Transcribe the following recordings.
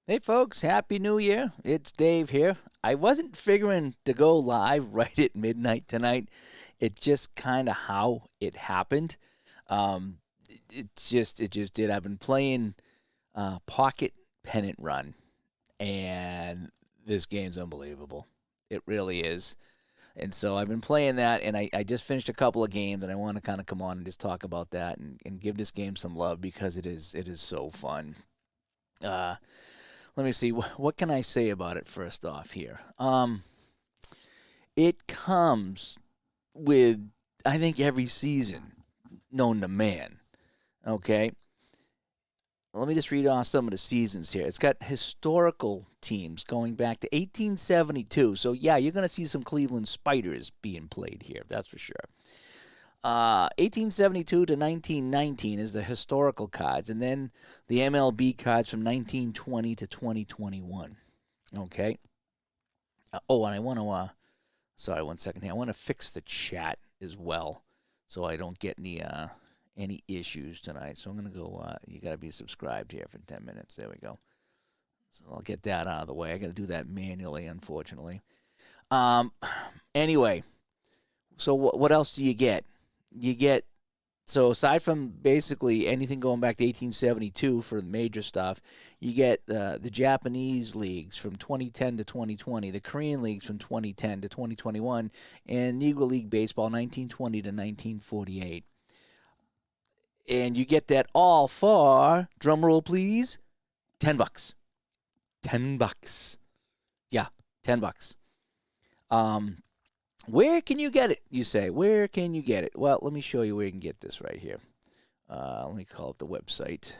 Hey folks, Happy New Year. It's Dave here. I wasn't figuring to go live right at midnight tonight. It's just kind of how it happened. Um, it just did. I've been playing Pocket Pennant Run, and this game's unbelievable. It really is. And so I've been playing that, and I just finished a couple of games, and I want to kind of come on and just talk about that and give this game some love because it is so fun. Uh, Let me see. What can I say about it first off here? It comes with, I think, every season known to man. Okay? Let me just read off some of the seasons here. It's got historical teams going back to 1872. So, yeah, you're going to see some Cleveland Spiders being played here. That's for sure. 1872 to 1919 is the historical cards, and then the MLB cards from 1920 to 2021. Okay. And I want to, sorry, one second here. I want to fix the chat as well, so I don't get any issues tonight. So I'm gonna go. You got to be subscribed here for 10 minutes. There we go. So I'll get that out of the way. I got to do that manually, unfortunately. Um. Anyway, so what else do you get? You get, so aside from basically anything going back to 1872 for the major stuff, you get the Japanese leagues from 2010 to 2020, the Korean leagues from 2010 to 2021, and Negro League Baseball 1920 to 1948. And you get that all for, drum roll please, $10. $10. Yeah, $10. Where can you get it? You say, where can you get it? Well, let me show you where you can get this right here. Let me call up the website.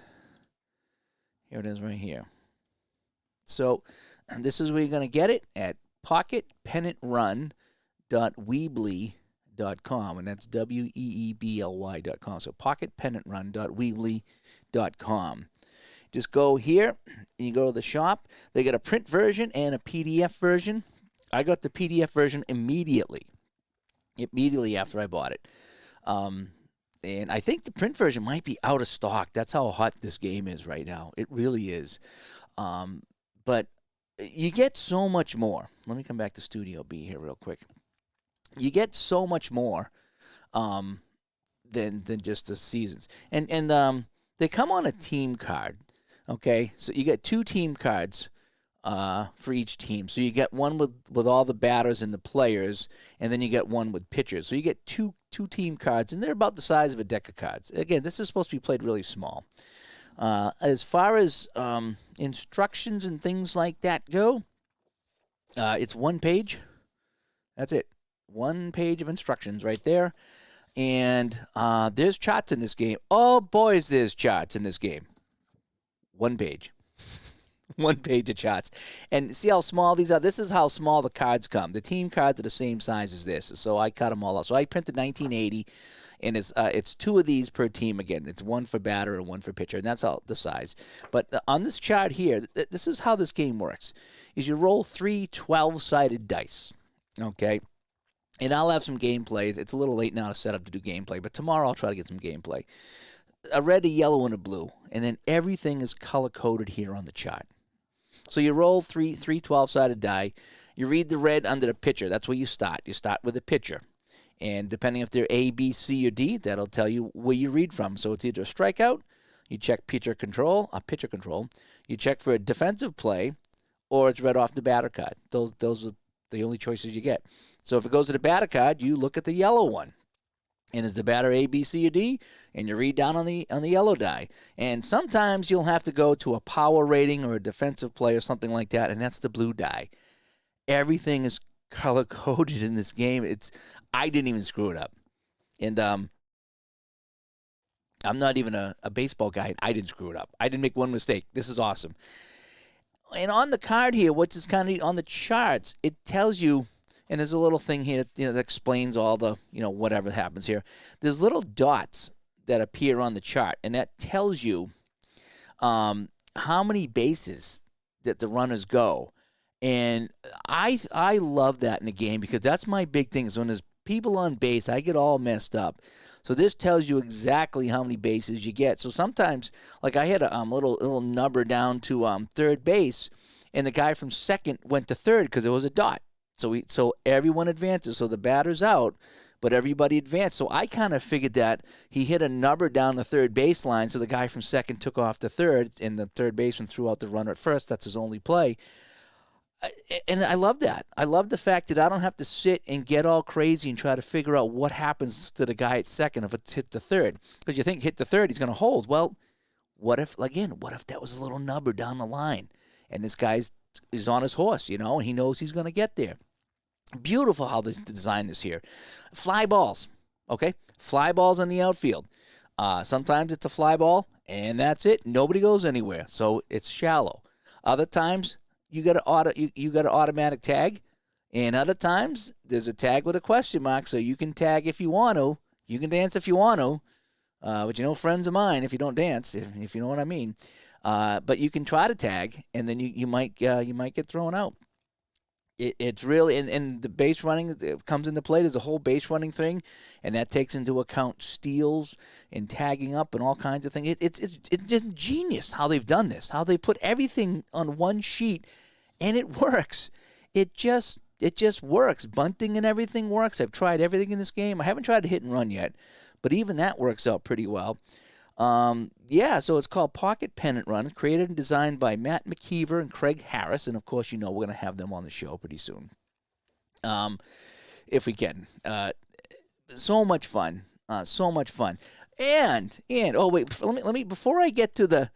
Here it is right here. So this is where you're going to get it at pocketpennantrun.weebly.com, and that's weebly.com. So pocketpenantrun.weebly.com. Just go here, and you go to the shop. They got a print version and a PDF version. I got the PDF version immediately after I bought it. And I think the print version might be out of stock. That's how hot this game is right now. It really is. But you get so much more. Let me come back to Studio B here real quick. You get so much more than just the seasons. And they come on a team card. Okay, so you get 2 team cards for each team. So you get one with all the batters and the players, and then you get one with pitchers. So you get two team cards, and they're about the size of a deck of cards. Again, this is supposed to be played really small. As far as instructions and things like that go, it's one page. That's it. One page of instructions right there. And there's charts in this game. Oh, boys, there's charts in this game. One page. One page of charts. And see how small these are? This is how small the cards come. The team cards are the same size as this. So I cut them all out. So I printed 1980, and it's 2 of these per team again. It's one for batter and one for pitcher, and that's all the size. But on this chart here, this is how this game works. Is you roll 3 12-sided dice, okay? And I'll have some gameplay. It's a little late now to set up to do gameplay, but tomorrow I'll try to get some gameplay. A red, a yellow, and a blue. And then everything is color-coded here on the chart. So you roll 3 12-sided die. You read the red under the pitcher. That's where you start. You start with the pitcher. And depending if they're A, B, C, or D, that'll tell you where you read from. So it's either a strikeout, you check pitcher control. You check for a defensive play, or it's read off the batter card. Those are the only choices you get. So if it goes to the batter card, you look at the yellow one. And is the batter A, B, C, or D? And you read down on the yellow die. And sometimes you'll have to go to a power rating or a defensive play or something like that, and that's the blue die. Everything is color-coded in this game. I didn't even screw it up. And I'm not even a baseball guy, and I didn't screw it up. I didn't make one mistake. This is awesome. And on the card here, which is kind of on the charts, it tells you. And there's a little thing here that explains all the, whatever happens here. There's little dots that appear on the chart, and that tells you how many bases that the runners go. And I love that in the game because that's my big thing is when there's people on base, I get all messed up. So this tells you exactly how many bases you get. So sometimes, like I had a little number down to third base, and the guy from second went to third because there was a dot. So everyone advances. So the batter's out, but everybody advanced. So I kind of figured that he hit a number down the third baseline, so the guy from second took off to third, and the third baseman threw out the runner at first. That's his only play. And I love that. I love the fact that I don't have to sit and get all crazy and try to figure out what happens to the guy at second if it's hit the third. Because you think hit the third, he's going to hold. Well, what if that was a little number down the line, and this guy's is on his horse, and he knows he's going to get there. Beautiful how they designed this here. Fly balls, okay? Fly balls on the outfield. Sometimes it's a fly ball, and that's it. Nobody goes anywhere, so it's shallow. Other times, you got an automatic tag, and other times, there's a tag with a question mark, so you can tag if you want to. You can dance if you want to, but friends of mine, if you don't dance, if you know what I mean. But you can try to tag, and then you might get thrown out. It's really, and the base running comes into play. There's a whole base running thing, and that takes into account steals and tagging up and all kinds of things. It's just genius how they've done this, how they put everything on one sheet, and it works. It just works. Bunting and everything works. I've tried everything in this game. I haven't tried to hit and run yet, but even that works out pretty well. So it's called Pocket Pennant Run, created and designed by Matt McKeever and Craig Harris, and of course, we're going to have them on the show pretty soon, if we can. So much fun, and oh wait, let me before I get to the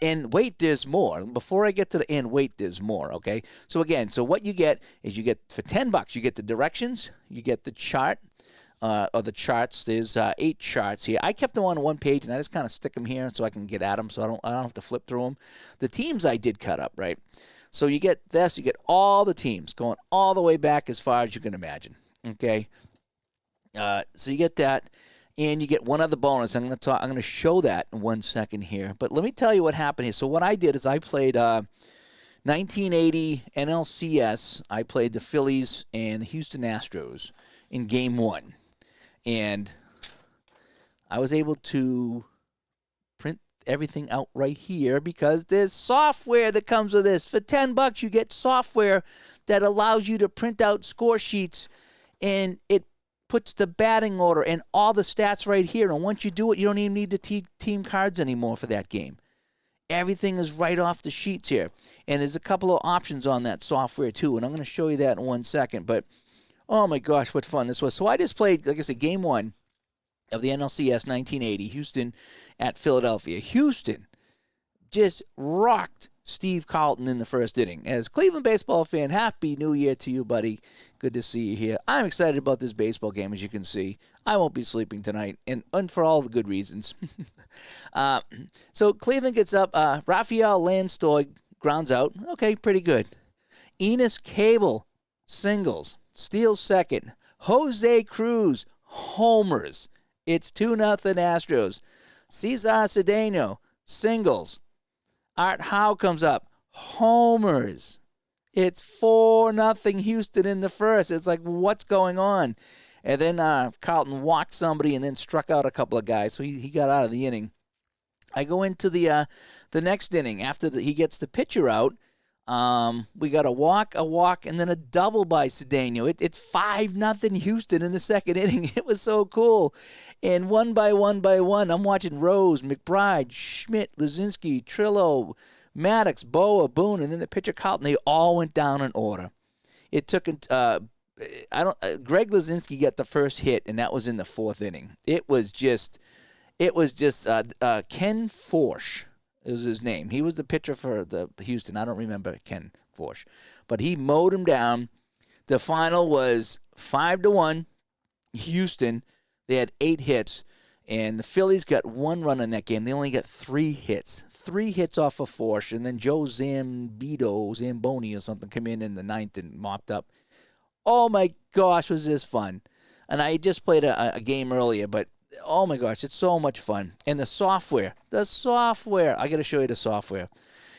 and wait, there's more. Before I get to the and wait, there's more. Okay, so what you get is for $10, you get the directions, you get the chart. Or the charts. There's 8 charts here. I kept them on one page, and I just kind of stick them here so I can get at them, so I don't have to flip through them. The teams I did cut up, right? So you get this. You get all the teams going all the way back as far as you can imagine. Okay. So you get that, and you get one other bonus. I'm going to show that in 1 second here. But let me tell you what happened here. So what I did is I played 1980 NLCS. I played the Phillies and the Houston Astros in Game 1. And I was able to print everything out right here because there's software that comes with this. For $10, you get software that allows you to print out score sheets, and it puts the batting order and all the stats right here. And once you do it, you don't even need the team cards anymore for that game. Everything is right off the sheets here. And there's a couple of options on that software too, and I'm going to show you that in 1 second. But oh my gosh, what fun this was. So I just played, like I said, Game 1 of the NLCS 1980, Houston at Philadelphia. Houston just rocked Steve Carlton in the first inning. As a Cleveland baseball fan, Happy New Year to you, buddy. Good to see you here. I'm excited about this baseball game, as you can see. I won't be sleeping tonight, and for all the good reasons. So Cleveland gets up. Rafael Landstoy grounds out. Okay, pretty good. Enos Cable singles. Steals second. Jose Cruz homers. It's 2-0 Astros. Cesar Cedeno singles. Art Howe comes up. Homers. It's 4-0 Houston in the first. It's like, what's going on? And then Carlton walked somebody and then struck out a couple of guys, so he got out of the inning. I go into the next inning. After he gets the pitcher out, we got a walk, and then a double by Cedeno. It's 5-0 Houston in the second inning. It was so cool. And one by one, I'm watching Rose, McBride, Schmidt, Lazinski, Trillo, Maddox, Boa, Boone, and then the pitcher Carlton. They all went down in order. It took Greg Lazinski got the first hit, and that was in the 4th inning. It was just Ken Forsch. It was his name. He was the pitcher for the Houston. I don't remember Ken Forsch. But he mowed him down. The final was 5-1 Houston. They had 8 hits, and the Phillies got 1 run in that game. They only got 3 hits. 3 hits off of Forsch, and then Joe Zamboni or something came in the 9th and mopped up. Oh, my gosh, was this fun. And I just played a game earlier, but oh my gosh, it's so much fun. And the software, I got to show you the software.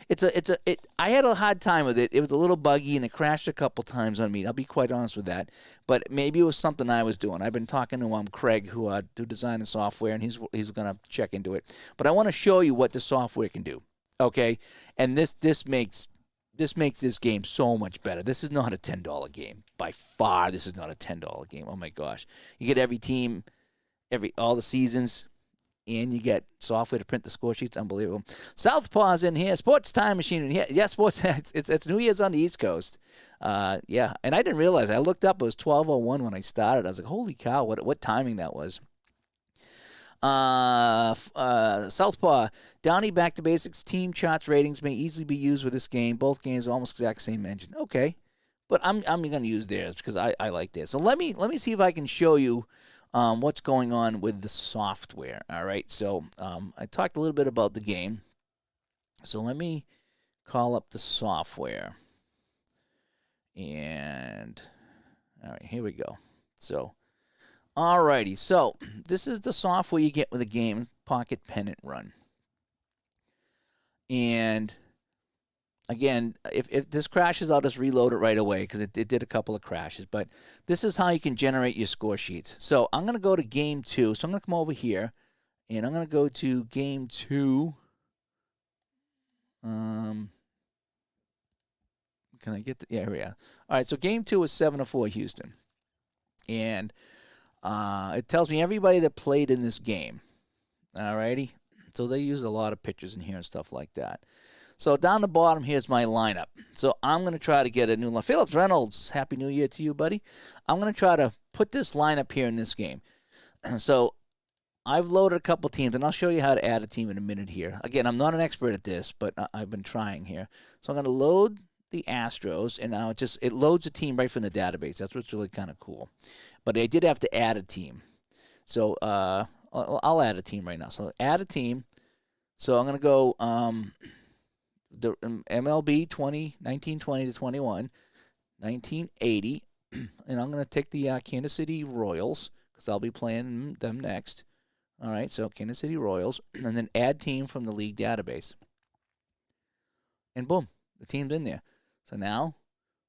I had a hard time with it. It was a little buggy and it crashed a couple times on me. I'll be quite honest with that. But maybe it was something I was doing. I've been talking to Craig, who do design and software, and he's gonna check into it. But I want to show you what the software can do. Okay, and this makes this game so much better. This is not a $10 game by far. This is not a $10 game. Oh my gosh, you get every team, all the seasons. And you get software to print the score sheets. Unbelievable. Southpaw's in here. Sports Time Machine in here. Yeah, sports. It's New Year's on the East Coast. Yeah, and I didn't realize. I looked up. It was 12:01 when I started. I was like, holy cow, what timing that was. Southpaw. Downey Back to Basics. Team charts ratings may easily be used with this game. Both games are almost exact same engine. Okay, but I'm going to use theirs because I like theirs. So let me see if I can show you what's going on with the software. All right, so I talked a little bit about the game. So let me call up the software. And, all right, here we go. So, all righty, so this is the software you get with the game, Pocket Pennant Run. And, again, if this crashes, I'll just reload it right away because it did a couple of crashes. But this is how you can generate your score sheets. So I'm going to go to Game 2. So I'm going to come over here, and I'm going to go to Game 2. Can I get the area? All right, so Game 2 is 7-4 Houston. And it tells me everybody that played in this game. All righty? So they use a lot of pictures in here and stuff like that. So down the bottom, here's my lineup. So I'm going to try to get a new line. Phillips Reynolds, Happy New Year to you, buddy. I'm going to try to put this lineup here in this game. So I've loaded a couple teams, and I'll show you how to add a team in a minute here. Again, I'm not an expert at this, but I've been trying here. So I'm going to load the Astros, and now it loads a team right from the database. That's what's really kind of cool. But I did have to add a team. So I'll add a team right now. So add a team. So I'm going to go the MLB 1920 to 21, 1980, and I'm going to take the Kansas City Royals because I'll be playing them next. All right, so Kansas City Royals, and then add team from the league database. And boom, the team's in there. So now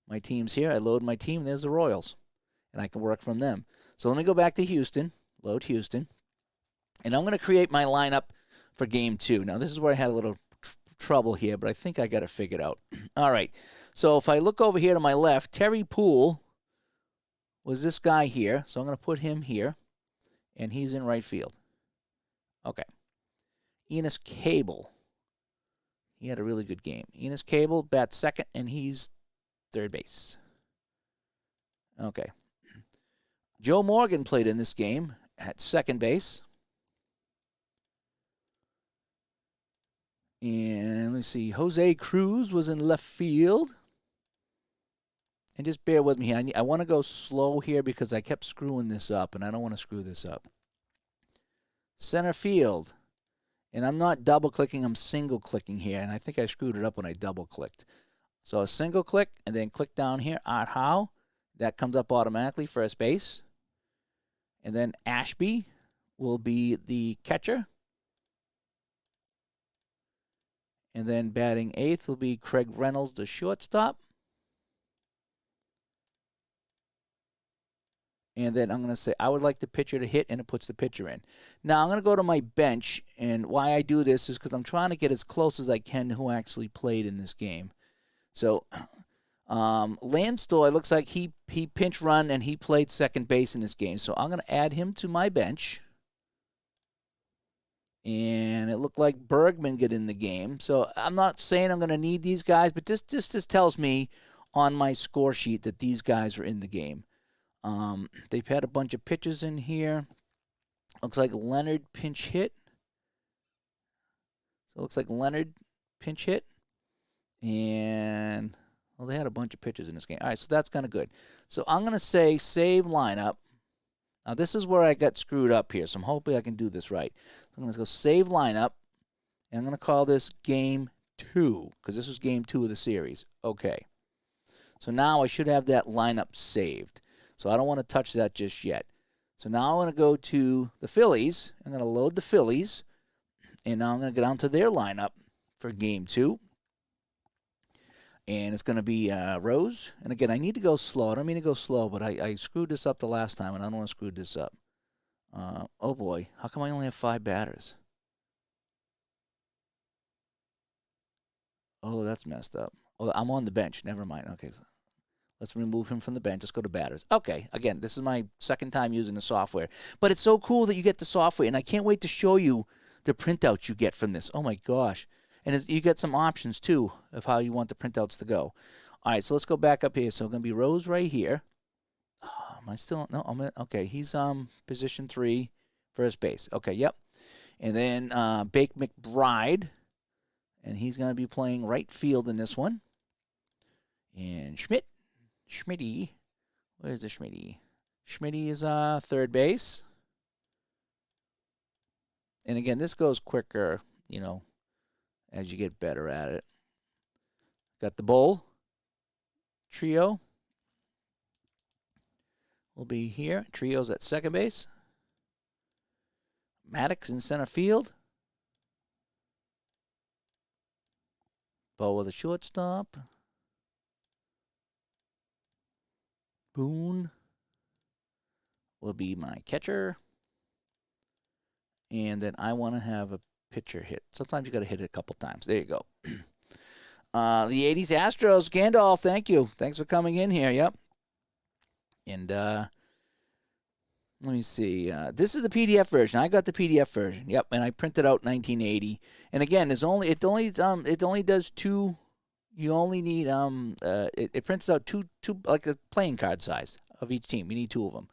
my team's here. I load my team, and there's the Royals, and I can work from them. So let me go back to Houston, load Houston, and I'm going to create my lineup for Game 2. Now, this is where I had a little trouble here, but I think I got it figured out. All right, so if I look over here to my left, Terry Poole was this guy here, so I'm going to put him here, and he's in right field. Okay. Enos Cable. He had a really good game. Enos Cable bats second, and he's third base. Okay. Joe Morgan played in this game at second base. And let's see, Jose Cruz was in left field. And just bear with me here. I want to go slow here because I kept screwing this up, and I don't want to screw this up. Center field. And I'm not double-clicking, I'm single-clicking here. And I think I screwed it up when I double-clicked. So a single-click, and then click down here, Art Howe. That comes up automatically, first base. And then Ashby will be the catcher. And then batting eighth will be Craig Reynolds, the shortstop. And then I'm going to say, I would like the pitcher to hit, and it puts the pitcher in. Now, I'm going to go to my bench, and why I do this is because I'm trying to get as close as I can to who actually played in this game. So, Landstuhl, it looks like he pinch run, and he played second base in this game. So I'm going to add him to my bench. And it looked like Bergman get in the game. So I'm not saying I'm going to need these guys, but this just tells me on my score sheet that these guys are in the game. They've had a bunch of pitchers in here. Looks like Leonard pinch hit. So it looks like Leonard pinch hit. And, well, they had a bunch of pitchers in this game. All right, so that's kind of good. So I'm going to say save lineup. Now, this is where I got screwed up here, so I'm hoping I can do this right. So I'm going to go save lineup, and I'm going to call this Game 2, because this is Game 2 of the series. Okay. So now I should have that lineup saved. So I don't want to touch that just yet. So now I'm going to go to the Phillies. I'm going to load the Phillies, and now I'm going to go down to their lineup for Game 2. And it's going to be Rose. And again, I need to go slow. I don't mean to go slow, but I screwed this up the last time, and I don't want to screw this up. Oh, boy. How come I only have 5 batters? Oh, that's messed up. Oh, I'm on the bench. Never mind. Okay, so let's remove him from the bench. Let's go to batters. Okay, again, this is my second time using the software. But it's so cool that you get the software, and I can't wait to show you the printouts you get from this. Oh, my gosh. And you get some options, too, of how you want the printouts to go. All right, so let's go back up here. So it's going to be Rose right here. Oh, am I still? No, okay, he's position 3, first base. Okay, yep. And then Bake McBride, and he's going to be playing right field in this one. And Schmitty, where's the Schmitty? Schmitty is third base. And again, this goes quicker, you know, as you get better at it. Got the Bull trio. Will be here. Trio's at second base. Maddox in center field. Bo with a shortstop. Boone will be my catcher. And then I want to have a pitcher hit. Sometimes you got to hit it a couple times. There you go. The 80s Astros, Gandalf, thank you. Thanks for coming in here. Yep. And let me see. This is the PDF version. I got the PDF version. Yep. And I printed out 1980. And again, it only does 2. You only need it prints out two like the playing card size of each team. You need 2 of them.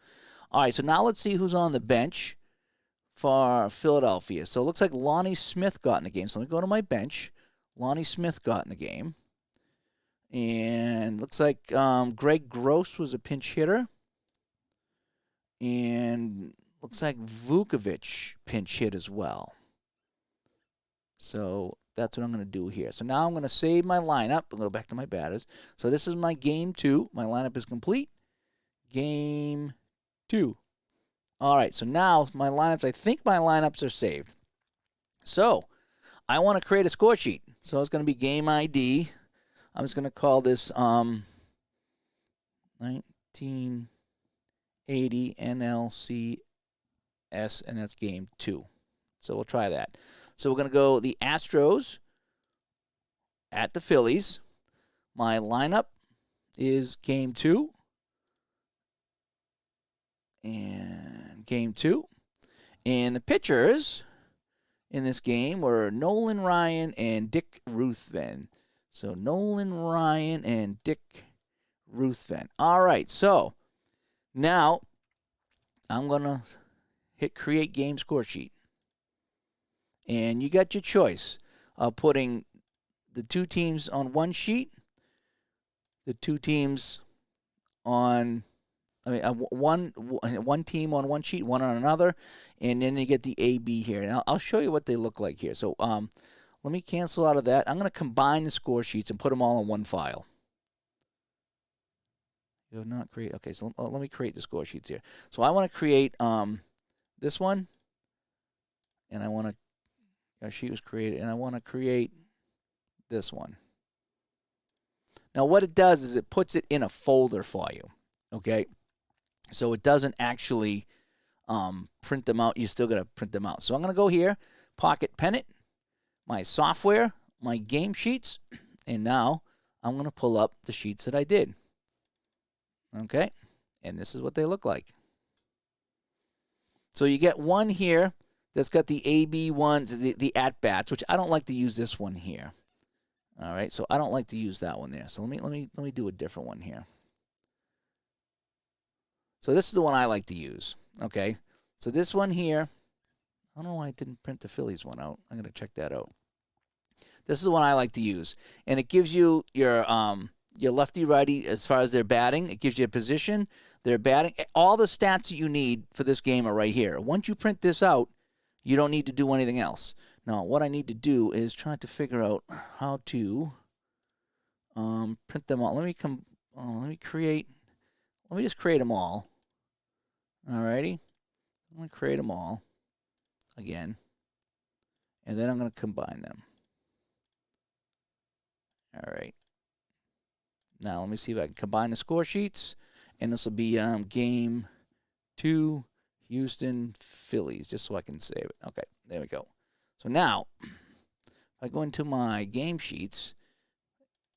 All right. So now let's see who's on the bench for Philadelphia. So it looks like Lonnie Smith got in the game. So let me go to my bench. Lonnie Smith got in the game. And looks like Greg Gross was a pinch hitter. And looks like Vukovic pinch hit as well. So that's what I'm going to do here. So now I'm going to save my lineup. I'll go back to my batters. So this is my game 2. My lineup is complete. Game 2. All right, so now my lineups, I think my lineups are saved. So I want to create a score sheet. So it's going to be game ID. I'm just going to call this 1980 NLCS, and that's game 2. So we'll try that. So we're going to go the Astros at the Phillies. My lineup is game 2. And game 2. And the pitchers in this game were Nolan Ryan and Dick Ruthven. So Nolan Ryan and Dick Ruthven. All right, so now I'm going to hit create game score sheet. And you got your choice of putting the 2 teams on one sheet, the 2 teams on, one team on one sheet, one on another, and then you get the A-B here. And I'll show you what they look like here. So let me cancel out of that. I'm going to combine the score sheets and put them all in one file. You have not create. Okay, so let me create the score sheets here. So I want to create this one, and I want to. Sheet was created, and I want to create this one. Now, what it does is it puts it in a folder for you. Okay, so it doesn't actually print them out. You still got to print them out. So I'm going to go here, Pocket Pennant, my software, my game sheets, and now I'm going to pull up the sheets that I did. Okay, and this is what they look like. So you get one here that's got the AB ones, the at-bats, which I don't like to use this one here. All right, so I don't like to use that one there. So let me do a different one here. So this is the one I like to use. Okay, so this one here, I don't know why I didn't print the Phillies one out. I'm gonna check that out. This is the one I like to use, and it gives you your lefty-righty as far as their batting. It gives you a position, their batting, all the stats that you need for this game are right here. Once you print this out, you don't need to do anything else. Now, what I need to do is try to figure out how to print them all. Let me just create them all. Alrighty, I'm gonna create them all again, and then I'm gonna combine them. All right. Now let me see if I can combine the score sheets, and this will be game 2, Houston Phillies, just so I can save it. Okay, there we go. So now, if I go into my game sheets,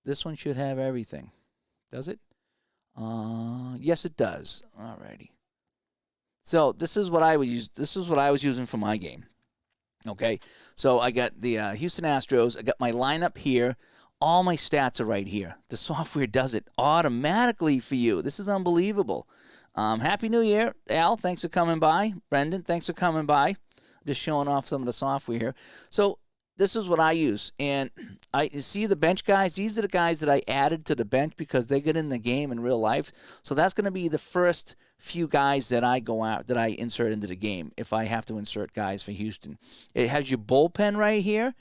this one should have everything. Does it? Yes, it does. Alrighty. So this is what I would use. This is what I was using for my game. Okay, so I got the Houston Astros. I got my lineup here. All my stats are right here. The software does it automatically for you. This is unbelievable. Happy New Year, Al. Thanks for coming by. Brendan, thanks for coming by. I'm just showing off some of the software here. So this is what I use. And you see the bench guys? These are the guys that I added to the bench because they get in the game in real life. So that's going to be the first few guys that I insert into the game if I have to insert guys for Houston. It has your bullpen right here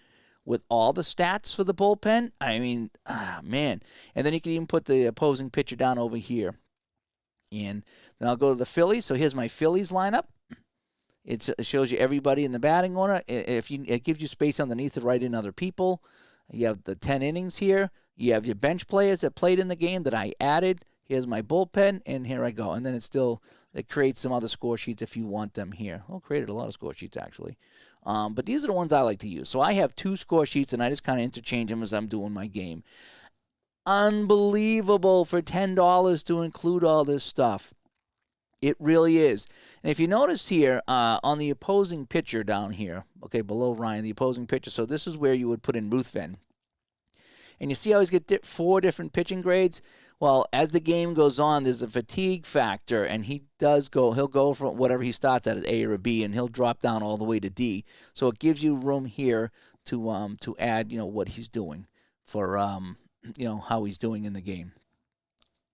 with all the stats for the bullpen. I mean, man. And then you can even put the opposing pitcher down over here. And then I'll go to the Phillies. So here's my Phillies lineup. It shows you everybody in the batting order. It gives you space underneath to write in other people. You have the 10 innings here. You have your bench players that played in the game that I added. Here's my bullpen, and here I go. And then it creates some other score sheets if you want them here. Oh, created a lot of score sheets, actually. But these are the ones I like to use. So I have 2 score sheets, and I just kind of interchange them as I'm doing my game. Unbelievable for $10 to include all this stuff. It really is. And if you notice here, on the opposing pitcher down here, okay, below Ryan, the opposing pitcher, so this is where you would put in Ruthven. And you see how he's got 4 different pitching grades? Well, as the game goes on, there's a fatigue factor, and he'll go from whatever he starts at A or a B, and he'll drop down all the way to D. So it gives you room here to add, what he's doing for, how he's doing in the game.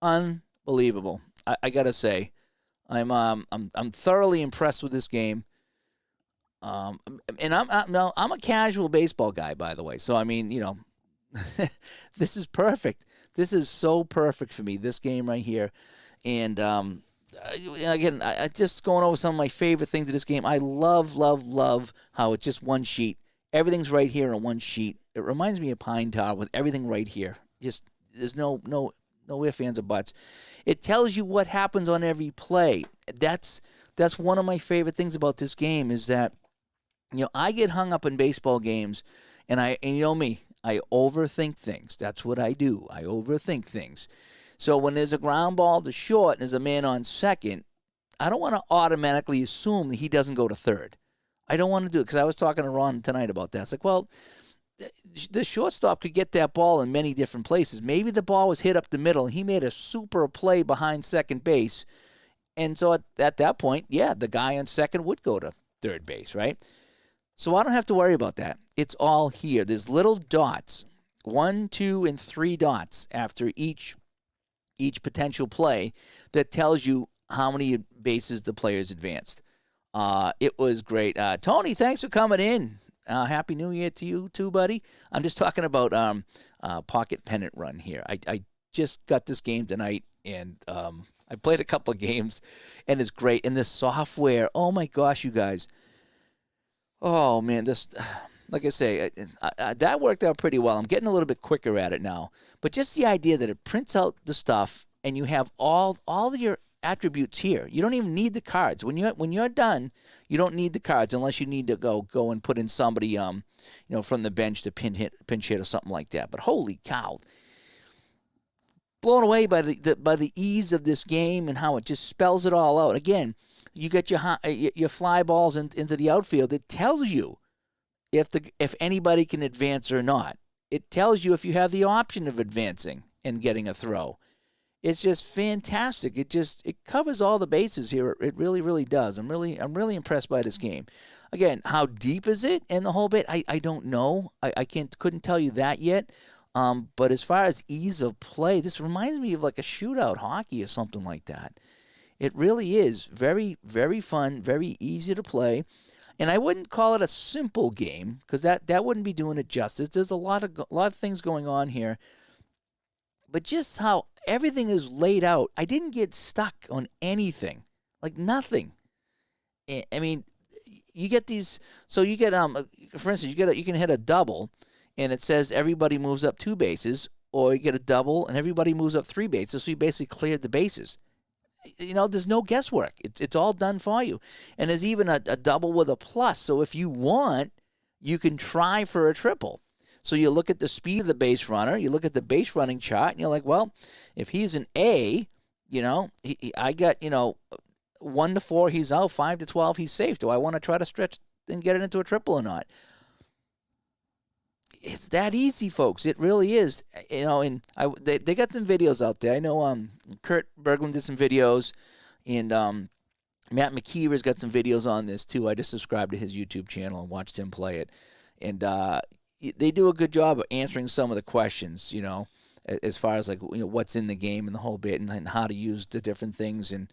Unbelievable. I got to say. I'm thoroughly impressed with this game, and I'm a casual baseball guy, by the way. So I mean, this is perfect. This is so perfect for me. This game right here, and again, I just going over some of my favorite things of this game. I love how it's just one sheet. Everything's right here on one sheet. It reminds me of Pine Tar with everything right here. Just there's no ifs, ands, or buts. It tells you what happens on every play. That's one of my favorite things about this game is that, I get hung up in baseball games, and you know me, I overthink things. That's what I do. I overthink things. So when there's a ground ball to short and there's a man on second, I don't want to automatically assume that he doesn't go to third. I don't want to do it because I was talking to Ron tonight about that. It's like, well, the shortstop could get that ball in many different places. Maybe the ball was hit up the middle, and he made a super play behind second base. And so at that point, yeah, the guy on second would go to third base, right? So I don't have to worry about that. It's all here. There's little dots, 1, 2, and 3 dots after each potential play that tells you how many bases the player's advanced. It was great. Tony, thanks for coming in. Happy New Year to you too, buddy. I'm just talking about Pocket Pennant Run here. I just got this game tonight, and I played a couple of games, and it's great. And this software, oh my gosh, you guys. Oh, man, this, like I say, that worked out pretty well. I'm getting a little bit quicker at it now. But just the idea that it prints out the stuff, and you have all of your attributes here. You don't even need the cards. When you're done, you don't need the cards unless you need to go and put in somebody from the bench to pinch hit or something like that. But holy cow. Blown away by the ease of this game and how it just spells it all out. Again, you get your fly balls into the outfield. It tells you if anybody can advance or not. It tells you if you have the option of advancing and getting a throw. It's just fantastic. It covers all the bases here. It really, really does. I'm really impressed by this game. Again, how deep is it in the whole bit? I don't know. I couldn't tell you that yet. But as far as ease of play, this reminds me of like a shootout hockey or something like that. It really is very, very fun, very easy to play. And I wouldn't call it a simple game because that wouldn't be doing it justice. There's a lot of things going on here. But just how everything is laid out, I didn't get stuck on anything, like nothing. I mean, you get these. So you get for instance, you can hit a double, and it says everybody moves up 2 bases. or you get a double, and everybody moves up 3 bases, so you basically cleared the bases. There's no guesswork. It's all done for you. And there's even a double with a plus. So if you want, you can try for a triple. So you look at the speed of the base runner, you look at the base running chart, and you're like, well, if he's an A, I got, 1 to 4, he's out. 5 to 12, he's safe. Do I want to try to stretch and get it into a triple or not? It's that easy, folks. It really is. And they got some videos out there. I know Kurt Berglund did some videos, and Matt McKeever's got some videos on this too. I just subscribed to his YouTube channel and watched him play it. And they do a good job of answering some of the questions, as far as what's in the game and the whole bit, and how to use the different things. And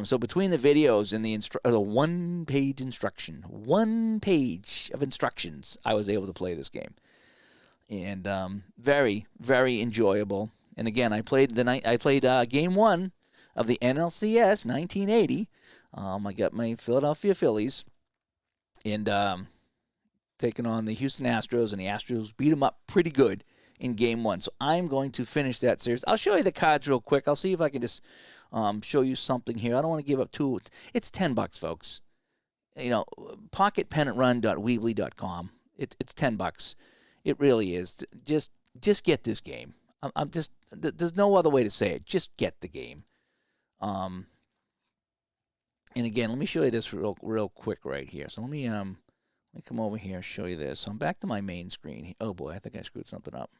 so between the videos and the one-page instruction, 1 page of instructions, I was able to play this game. And very, very enjoyable. And again, I played Game 1 of the NLCS 1980. I got my Philadelphia Phillies, and taking on the Houston Astros, and the Astros beat them up pretty good in Game 1. So I'm going to finish that series. I'll show you the cards real quick. I'll see if I can just show you something here. I don't want to give up too. It's $10, folks. PocketPennantRun.weebly.com. It's $10. It really is. Just get this game. There's no other way to say it. Just get the game. And again, let me show you this real quick right here. So let me come over here and show you this. So I'm back to my main screen. Oh boy, I think I screwed something up.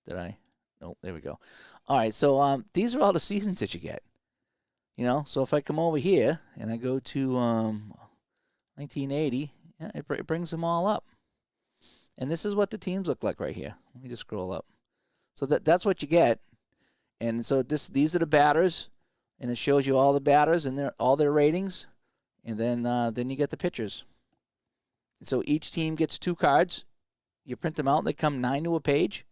Did I? Nope, there we go. All right, so these are all the seasons that you get. So if I come over here and I go to 1980, yeah, it brings them all up. And this is what the teams look like right here. Let me just scroll up. So that's what you get. And so these are the batters, and it shows you all the batters and all their ratings. And then you get the pitchers. So each team gets 2 cards. You print them out, and they come 9 to a page.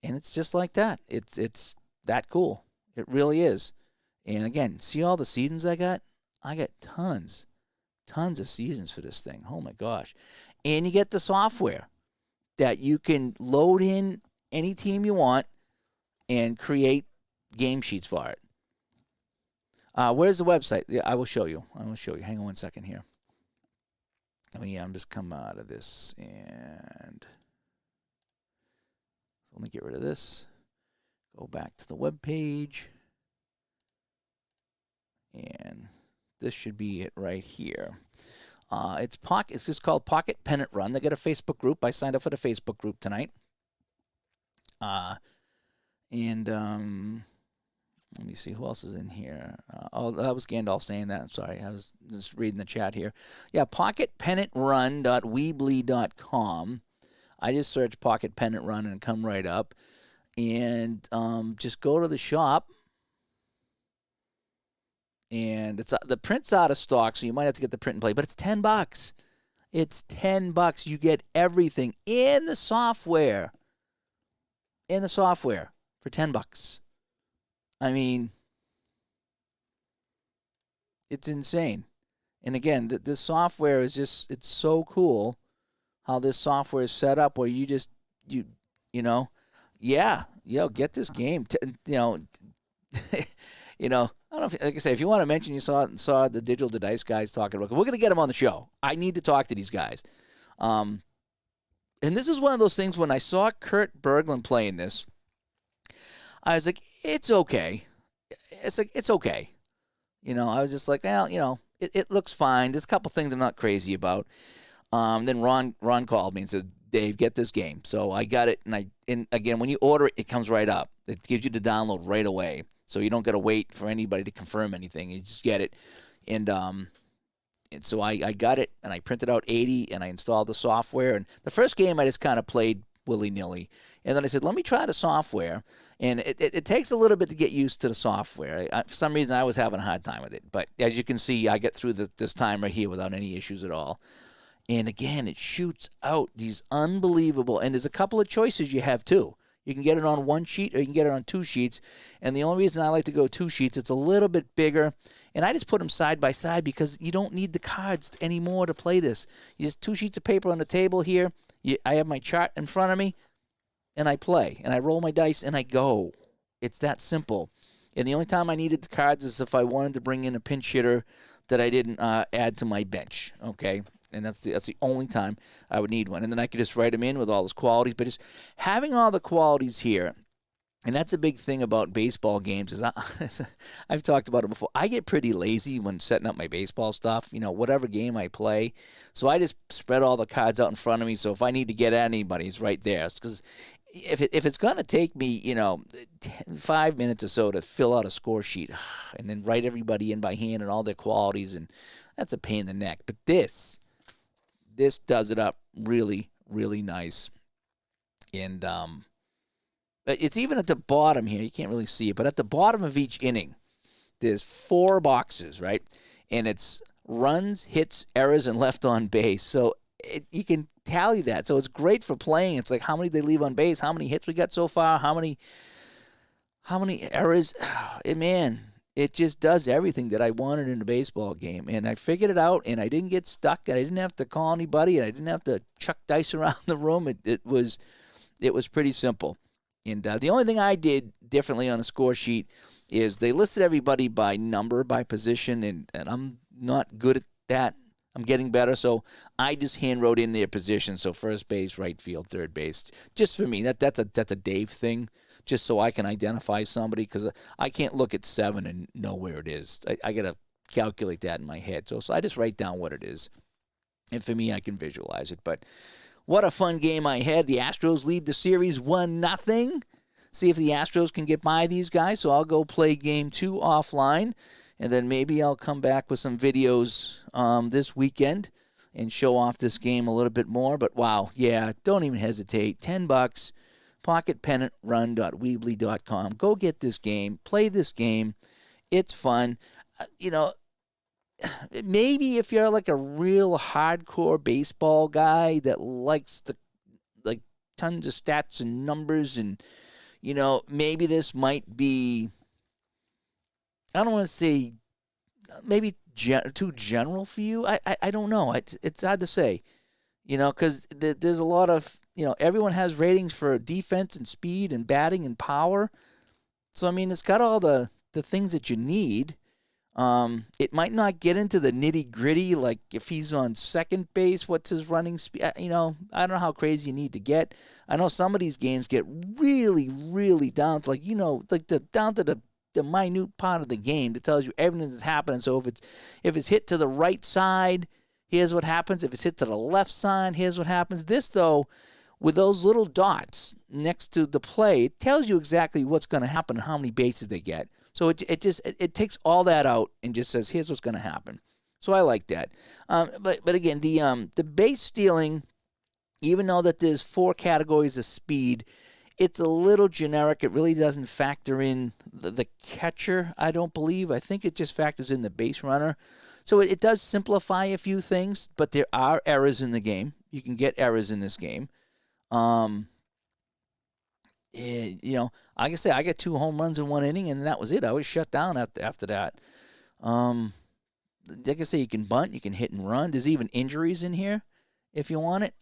And it's just like that. It's that cool. It really is. And again, see all the seasons I got? I got tons of seasons for this thing. Oh my gosh. And you get the software that you can load in any team you want and create game sheets for it. Where's the website? Yeah, I will show you. Hang on 1 second here. I'm just come out of this, and let me get rid of this. Go back to the web page, and this should be it right here. It's just called Pocket Pennant Run. They got a Facebook group. I signed up for the Facebook group tonight. And let me see who else is in here. That was Gandalf saying that. I'm sorry, I was just reading the chat here. Yeah, PocketPennantRun.weebly.com. I just search Pocket Pennant Run and come right up. And just go to the shop. And the print's out of stock, so you might have to get the print and play. But it's $10. It's $10. You get everything in the software. For $10. I mean, it's insane. And again, this software is it's so cool how this software is set up where you get this game. I don't know if, like I say, if you want to mention you saw the Digital to Dice guys talking about it, we're going to get them on the show. I need to talk to these guys. And this is one of those things when I saw Kurt Berglund playing this, I was like, it's okay. It's okay. I was just like, well, it looks fine. There's a couple things I'm not crazy about. Then Ron called me and said, Dave, get this game. So I got it, and again, when you order it, it comes right up. It gives you the download right away. So you don't got to wait for anybody to confirm anything. You just get it. And so I got it, and I printed out 80, and I installed the software. And the first game I just kind of played willy-nilly. And then I said, let me try the software. And it takes a little bit to get used to the software. For some reason, I was having a hard time with it. But as you can see, I get through this time right here without any issues at all. And again, it shoots out these unbelievable, and there's a couple of choices you have too. You can get it on 1 sheet or you can get it on 2 sheets. And the only reason I like to go 2 sheets, it's a little bit bigger. And I just put them side by side because you don't need the cards anymore to play this. You just 2 sheets of paper on the table here. I have my chart in front of me. and I play, and I roll my dice, and I go. It's that simple. And the only time I needed the cards is if I wanted to bring in a pinch hitter that I didn't add to my bench, okay? And that's the only time I would need one. And then I could just write them in with all those qualities. But just having all the qualities here, and that's a big thing about baseball games, is I've talked about it before. I get pretty lazy when setting up my baseball stuff, whatever game I play. So I just spread all the cards out in front of me. So if I need to get at anybody, it's right there. Because if it's going to take me, 5 minutes or so to fill out a score sheet and then write everybody in by hand and all their qualities, and that's a pain in the neck. But this does it up really, really nice. And it's even at the bottom here. You can't really see it, but at the bottom of each inning, there's 4 boxes, right? And it's runs, hits, errors, and left on base. So you can tally that. So it's great for playing. It's like how many they leave on base, how many hits we got so far, how many errors. Man, it just does everything that I wanted in a baseball game. And I figured it out, and I didn't get stuck, and I didn't have to call anybody, and I didn't have to chuck dice around the room. It was pretty simple. And the only thing I did differently on a score sheet is they listed everybody by number, by position, and I'm not good at that. I'm getting better, so I just hand wrote in their position. So first base, right field, third base. Just for me, that's a Dave thing, just so I can identify somebody, because I can't look at 7 and know where it is. I got to calculate that in my head. So I just write down what it is, and for me, I can visualize it. But what a fun game I had. The Astros lead the series 1-0. See if the Astros can get by these guys. So I'll go play game 2 offline, and then maybe I'll come back with some videos this weekend and show off this game a little bit more. But wow, yeah, don't even hesitate. $10, pocketpennantrun.weebly.com. Go get this game. Play this game. It's fun. Maybe if you're like a real hardcore baseball guy that likes tons of stats and numbers, and maybe this might be, I don't want to say maybe too general for you. I don't know. It's hard to say, because there's a lot of, everyone has ratings for defense and speed and batting and power. So I mean, it's got all the things that you need. It might not get into the nitty-gritty, like if he's on second base, what's his running speed? I don't know how crazy you need to get. I know some of these games get really, really down to down to the minute part of the game that tells you everything that's happening. So if it's hit to the right side, here's what happens. If it's hit to the left side, here's what happens. This, though, with those little dots next to the play, it tells you exactly what's going to happen and how many bases they get. So it takes all that out and just says, here's what's going to happen. So I like that. But again, the base stealing, even though that there's 4 categories of speed, it's a little generic. It really doesn't factor in the catcher, I don't believe. I think it just factors in the base runner. So it does simplify a few things, but there are errors in the game. You can get errors in this game. Like I say, I got 2 home runs in 1 inning, and that was it. I was shut down after that. Like I say, you can bunt, you can hit and run. There's even injuries in here if you want it.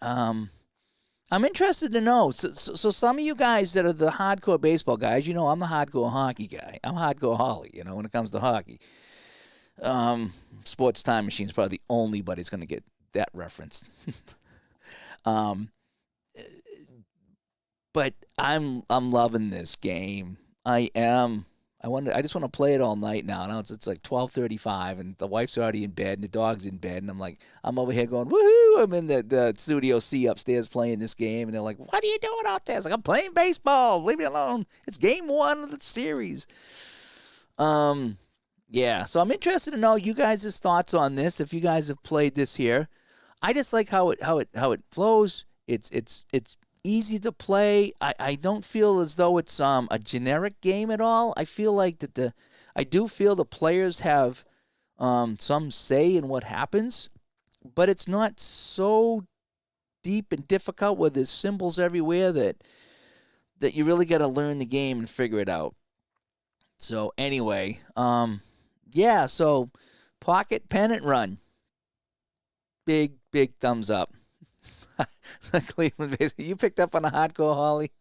I'm interested to know. So some of you guys that are the hardcore baseball guys, I'm the hardcore hockey guy. I'm hardcore Holly, when it comes to hockey. Sports Time Machine's probably the only body's going to get that reference. But I'm loving this game. I am. I just want to play it all night now. Now it's like 12:35, and the wife's already in bed, and the dog's in bed, and I'm over here going, woohoo! I'm in the Studio C upstairs playing this game, and they're like, what are you doing out there? It's like, I'm playing baseball. Leave me alone. It's game 1 of the series. Yeah. So I'm interested to know you guys' thoughts on this. If you guys have played this here, I just like how it flows. It's easy to play. I don't feel as though it's a generic game at all. I feel like I do feel the players have some say in what happens, but it's not so deep and difficult where there's symbols everywhere that you really got to learn the game and figure it out. So anyway, yeah. So Pocket Pennant Run. Big thumbs up. Cleveland baseball. You picked up on a Hardcore Holly?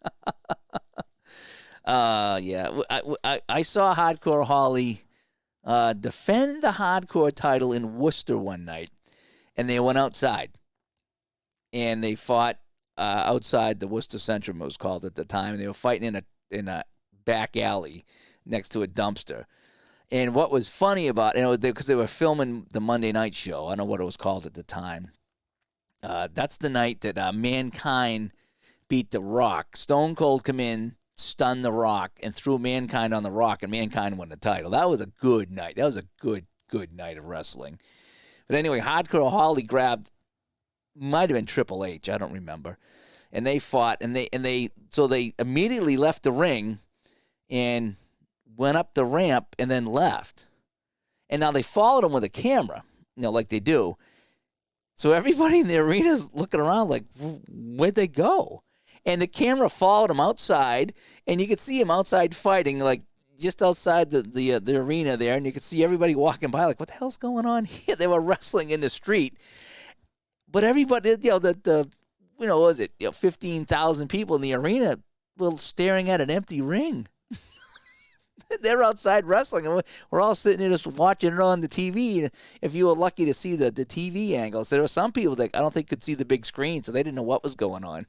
Yeah. I saw Hardcore Holly defend the Hardcore title in Worcester one night, and they went outside, and they fought outside the Worcester Centrum, it was called at the time, and they were fighting in a back alley next to a dumpster. And what was funny about it, because they were filming the Monday Night Show, I don't know what it was called at the time. That's the night that Mankind beat The Rock. Stone Cold come in, stunned The Rock, and threw Mankind on The Rock, and Mankind won the title. That was a good night. That was a good night of wrestling. But anyway, Hardcore Holly might have been Triple H, I don't remember. And they fought, and they immediately left the ring and went up the ramp and then left. And now they followed him with a camera, like they do. So everybody in the arena's looking around like, where'd they go? And the camera followed him outside, and you could see him outside fighting, like just outside the arena there, and you could see everybody walking by like, what the hell's going on here? They were wrestling in the street. But everybody, what was it? 15,000 people in the arena were staring at an empty ring. They're outside wrestling, and we're all sitting there just watching it on the TV. If you were lucky to see the TV angle, so there were some people that I don't think could see the big screen, so they didn't know what was going on.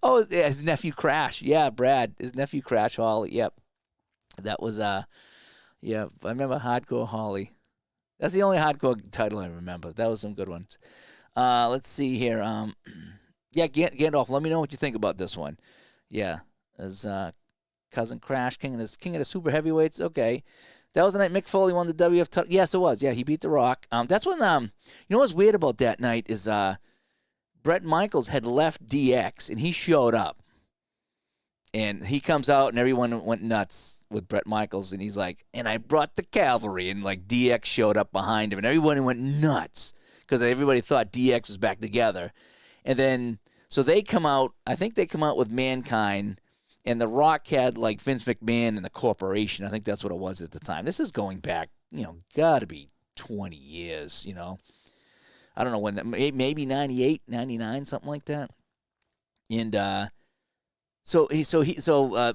Oh, yeah, his nephew Crash, yeah, Brad, his nephew Crash Holly, yep, that was yeah, I remember Hardcore Holly. That's the only Hardcore title I remember. That was some good ones. Let's see here. Yeah, Gandalf, let me know what you think about this one. Yeah, as Cousin Crash, king of the super heavyweights. Okay, that was the night Mick Foley won the WF title. Yes, it was. Yeah, he beat The Rock. That's when what's weird about that night is Bret Michaels had left DX and he showed up, and he comes out and everyone went nuts with Bret Michaels, and he's like, and I brought the cavalry, and like DX showed up behind him, and everyone went nuts because everybody thought DX was back together, and then so they come out. I think they come out with Mankind. And The Rock had, like, Vince McMahon and the corporation. I think that's what it was at the time. This is going back, got to be 20 years, I don't know when, maybe 98, 99, something like that. And so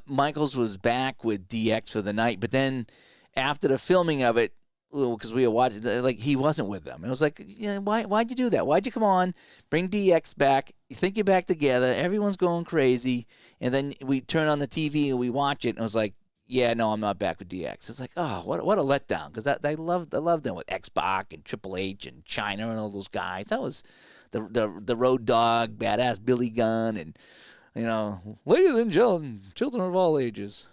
Michaels was back with DX for the night. But then after the filming of it, because we were watching, like, he wasn't with them. It was like, why'd you do that? Why'd you come on, bring DX back? You think you're back together. Everyone's going crazy. And then we turn on the TV and we watch it, and it was like, yeah, no, I'm not back with DX. It's like, oh, what a letdown, because I loved them with X-Pac and Triple H and Chyna and all those guys. That was the Road Dogg, badass Billy Gunn, and ladies and gentlemen, children of all ages,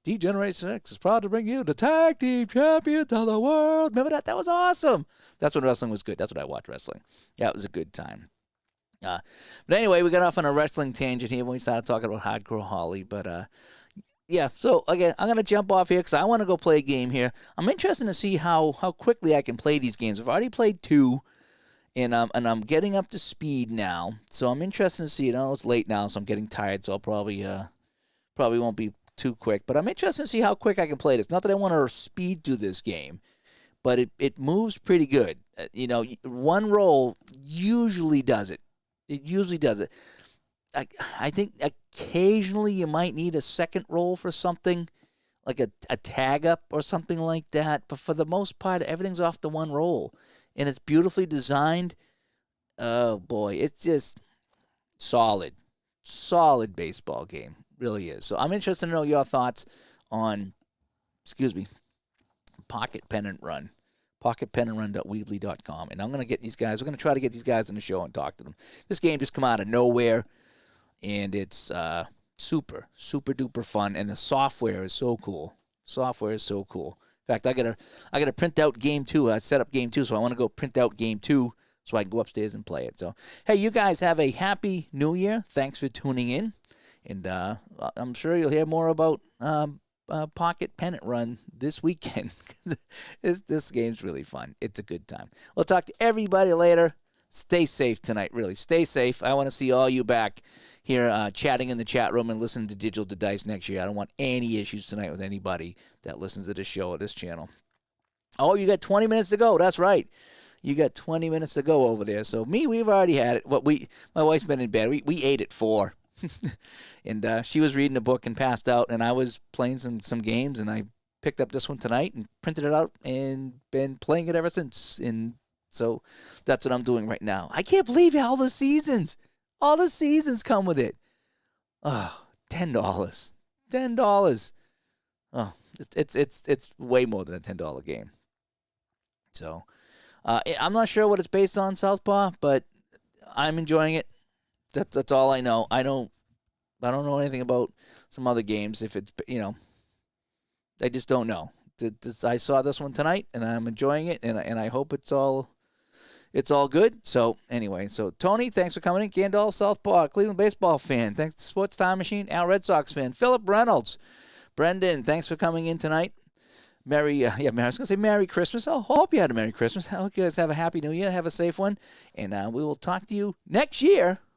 D-Generation X is proud to bring you the tag team champions of the world. Remember that? That was awesome. That's when wrestling was good. That's what I watched wrestling. Yeah, it was a good time. But anyway, we got off on a wrestling tangent here when we started talking about Hardcore Holly. But yeah, so again, I'm going to jump off here because I want to go play a game here. I'm interested to see how quickly I can play these games. I've already played 2, and I'm getting up to speed now. So I'm interested to see. I know it's late now, so I'm getting tired. So I'll probably won't be too quick. But I'm interested to see how quick I can play this. Not that I want to speed through this game, but it moves pretty good. One roll usually does it. It usually does it. I think occasionally you might need a second roll for something, like a tag up or something like that. But for the most part, everything's off the one roll. And it's beautifully designed. Oh, boy. It's just solid baseball game. Really is. So I'm interested to know your thoughts on, Pocket Pennant Run. PocketPennantRun.weebly.com. And I'm going to get these guys. We're going to try to get these guys on the show and talk to them. This game just come out of nowhere, and it's super duper fun. And the software is so cool. In fact, I got to print out game 2. I set up game 2, so I want to go print out game 2 so I can go upstairs and play it. So, hey, you guys have a happy New Year. Thanks for tuning in, and I'm sure you'll hear more about Pocket Pennant Run this weekend. This game's really fun. It's a good time. We'll talk to everybody later. Stay safe tonight, really. Stay safe. I want to see all you back here chatting in the chat room and listening to Digital to Dice next year. I don't want any issues tonight with anybody that listens to this show or this channel. Oh, you got 20 minutes to go. That's right. You got 20 minutes to go over there. So we've already had it. My wife's been in bed. We ate at 4. And she was reading a book and passed out, and I was playing some games, and I picked up this one tonight and printed it out and been playing it ever since. And so that's what I'm doing right now. I can't believe all the seasons come with it. Oh, $10. $10. Oh, it's way more than a $10 game. So I'm not sure what it's based on, Southpaw, but I'm enjoying it. That's all I know. I don't know anything about some other games. If it's, I just don't know. I saw this one tonight, and I'm enjoying it, and I hope it's all good. So anyway, Tony, thanks for coming in. Gandol, Southpaw, Cleveland baseball fan. Thanks to Sports Time Machine, Al Red Sox fan. Philip Reynolds, Brendan, thanks for coming in tonight. I was going to say Merry Christmas. I hope you had a Merry Christmas. I hope you guys have a Happy New Year. Have a safe one, and we will talk to you next year